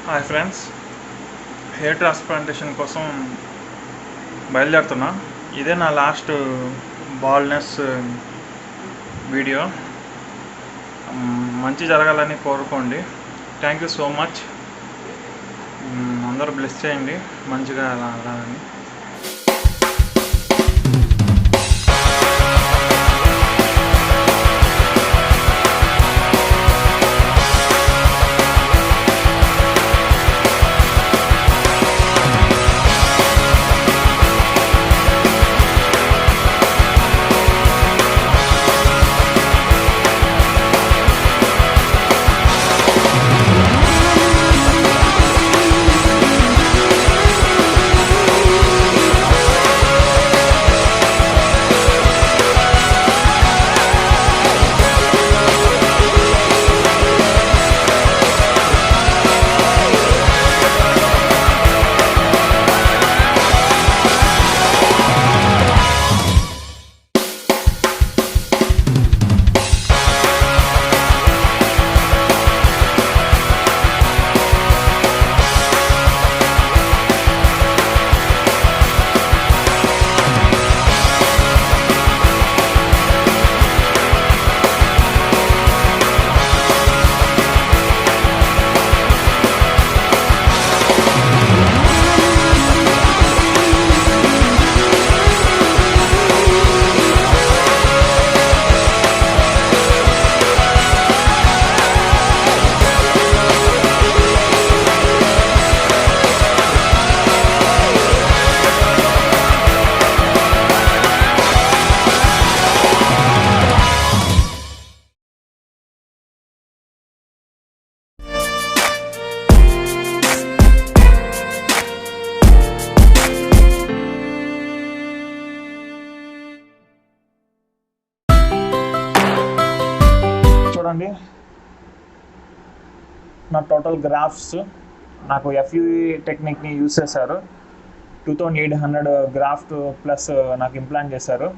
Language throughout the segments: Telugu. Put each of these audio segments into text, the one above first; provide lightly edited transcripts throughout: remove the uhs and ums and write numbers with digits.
హాయ్ ఫ్రెండ్స్, హెయిర్ ట్రాన్స్ప్లాంటేషన్ కోసం బయలుదేరుతున్నా. ఇదే నా లాస్ట్ బాల్నెస్ వీడియో. మంచి జరగాలని కోరుకోండి. Thank you so much. అందరూ బ్లెస్ చేయండి మంచిగా అలాని. చూడండి, నా టోటల్ గ్రాఫ్స్ నాకు ఎఫ్యూవి టెక్నిక్ని యూజ్ చేశారు. 2800 గ్రాఫ్ట్ ప్లస్ నాకు ఇంప్లాంట్ చేశారు.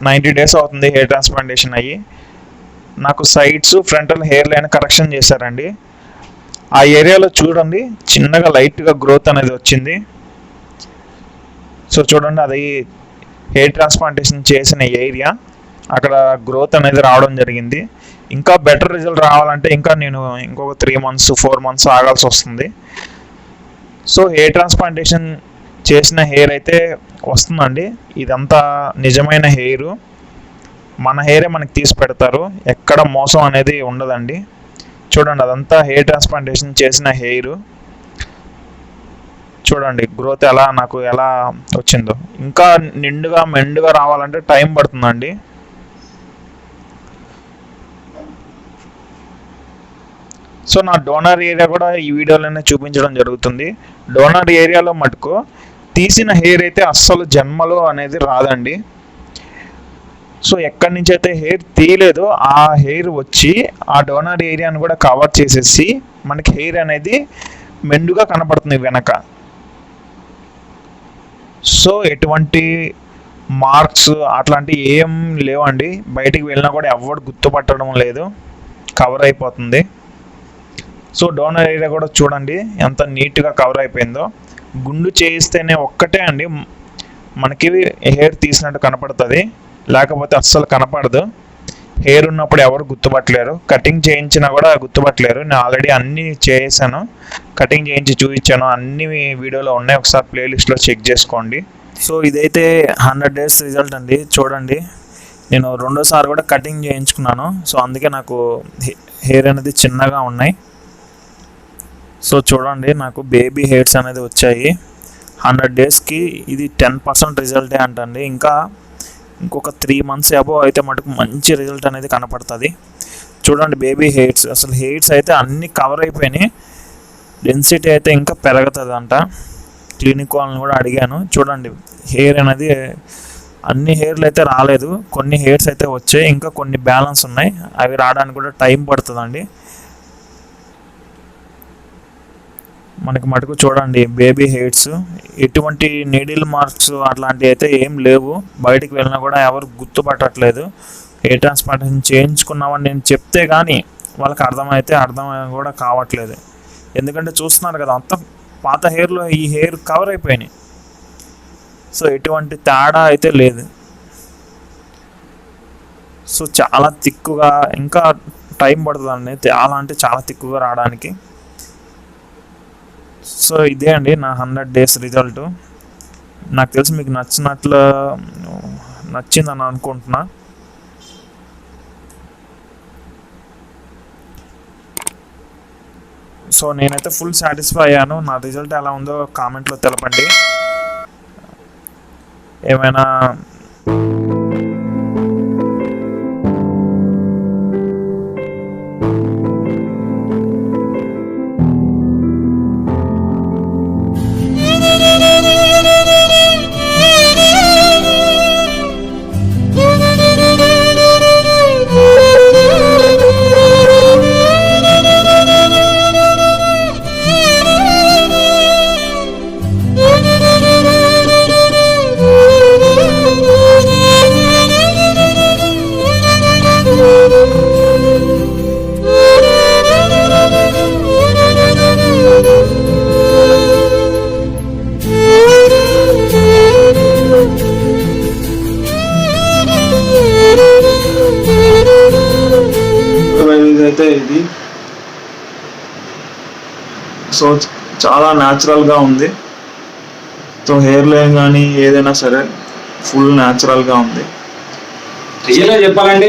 90 days అవుతుంది హెయిర్ ట్రాన్స్ప్లాంటేషన్ అయ్యి. నాకు sides frontal hair line correction చేశారండి. ఆ ఏరియాలో చూడండి చిన్నగా లైట్గా గ్రోత్ అనేది వచ్చింది. సో చూడండి అది హెయిర్ ట్రాన్స్ప్లాంటేషన్ చేసిన ఏరియా, అక్కడ గ్రోత్ అనేది రావడం జరిగింది. ఇంకా బెటర్ రిజల్ట్ రావాలంటే ఇంకా నేను ఇంకొక 3 months 4 months ఆగాల్సి వస్తుంది. సో హెయిర్ ట్రాన్స్ప్లాంటేషన్ చేసిన హెయిర్ అయితే వస్తుందండి. ఇదంతా నిజమైన హెయిర్, మన హెయిరే మనకి తీసి పెడతారు, ఎక్కడ మోసం అనేది ఉండదండి. చూడండి అదంతా హెయిర్ ట్రాన్స్ప్లాంటేషన్ చేసిన హెయిర్. చూడండి గ్రోత్ నాకు ఎలా వచ్చిందో. ఇంకా నిండుగా మెండుగా రావాలంటే టైం పడుతుందండి. సో నా డోనర్ ఏరియా కూడా ఈ వీడియోలోనే చూపించడం జరుగుతుంది. డోనర్ ఏరియాలో మటుకు తీసిన హెయిర్ అయితే అస్సలు జన్మలో అనేది రాదండి. సో ఎక్కడి నుంచి అయితే హెయిర్ తీయలేదో ఆ హెయిర్ వచ్చి ఆ డోనర్ ఏరియాను కూడా కవర్ చేసేసి మనకి హెయిర్ అనేది మెండుగా కనపడుతుంది వెనక. సో ఎటువంటి మార్క్స్ అట్లాంటివి ఏం లేవండి. బయటికి వెళ్ళినా కూడా ఎవరు గుర్తుపట్టడం లేదు, కవర్ అయిపోతుంది. సో డోనర్ ఏరియా కూడా చూడండి ఎంత నీట్గా కవర్ అయిపోయిందో. గుండు చేయిస్తేనే ఒక్కటే అండి మనకి హెయిర్ తీసినట్టు కనపడుతుంది, లేకపోతే అస్సలు కనపడదు. హెయిర్ ఉన్నప్పుడు ఎవరు గుర్తుపట్టలేరు, కటింగ్ చేయించినా కూడా గుర్తుపట్టలేరు. నేను ఆల్రెడీ అన్నీ చేసాను, కటింగ్ చేయించి చూపించాను, అన్ని వీడియోలో ఉన్నాయి, ఒకసారి ప్లేలిస్ట్లో చెక్ చేసుకోండి. సో ఇదైతే 100 days రిజల్ట్ అండి. చూడండి నేను రెండోసారి కూడా కటింగ్ చేయించుకున్నాను. సో అందుకే నాకు హెయిర్ అనేది చిన్నగా ఉన్నాయి. సో చూడండి నాకు బేబీ హెయిర్స్ అనేది వచ్చాయి. 100 daysకి ఇది 10% రిజల్టే అంటండి. ఇంకా ఇంకొక 3 months అబోవ్ అయితే మటుకు మంచి రిజల్ట్ అనేది కనపడుతుంది. చూడండి బేబీ హెయిర్స్, అసలు హెయిర్స్ అయితే అన్నీ కవర్ అయిపోయినాయి. డెన్సిటీ అయితే ఇంకా పెరుగుతుంది అంట. క్లినిక్ వాళ్ళని కూడా అడిగాను. చూడండి హెయిర్ అనేది అన్ని హెయిర్లు అయితే రాలేదు, కొన్ని హెయిర్స్ అయితే వచ్చాయి, ఇంకా కొన్ని బ్యాలెన్స్ ఉన్నాయి, అవి రావడానికి కూడా టైం పడుతుందండి. మనకి మటుకు చూడండి బేబీ హెయిర్స్, ఎటువంటి నీడిల్ మార్క్స్ అట్లాంటివి అయితే ఏం లేవు. బయటికి వెళ్ళినా కూడా ఎవరు గుర్తుపట్టట్లేదు. హెయిర్ ట్రాన్స్ప్లాంటేషన్ చేయించుకున్నామని నేను చెప్తే కానీ వాళ్ళకి అర్థం కూడా కావట్లేదు. ఎందుకంటే చూస్తున్నారు కదా అంత పాత హెయిర్లో ఈ హెయిర్ కవర్ అయిపోయినాయి. సో ఎటువంటి తేడా అయితే లేదు. సో చాలా తిక్కుగా, ఇంకా టైం పడుతుందండి చాలా అంటే చాలా తిక్కుగా రావడానికి. సో ఇదే అండి నా 100 days రిజల్ట్. నాకు తెలిసి మీకు నచ్చిందని అనుకుంటున్నా. సో నేనైతే ఫుల్ సాటిస్ఫై అయ్యాను. నా రిజల్ట్ ఎలా ఉందో కామెంట్లో తెలపండి. ఏమైనా అయితే ఇది సో చాలా న్యాచురల్గా ఉంది. సో హెయిర్ లైన్ కానీ ఏదైనా సరే ఫుల్ న్యాచురల్గా ఉంది. రియల్గా చెప్పాలంటే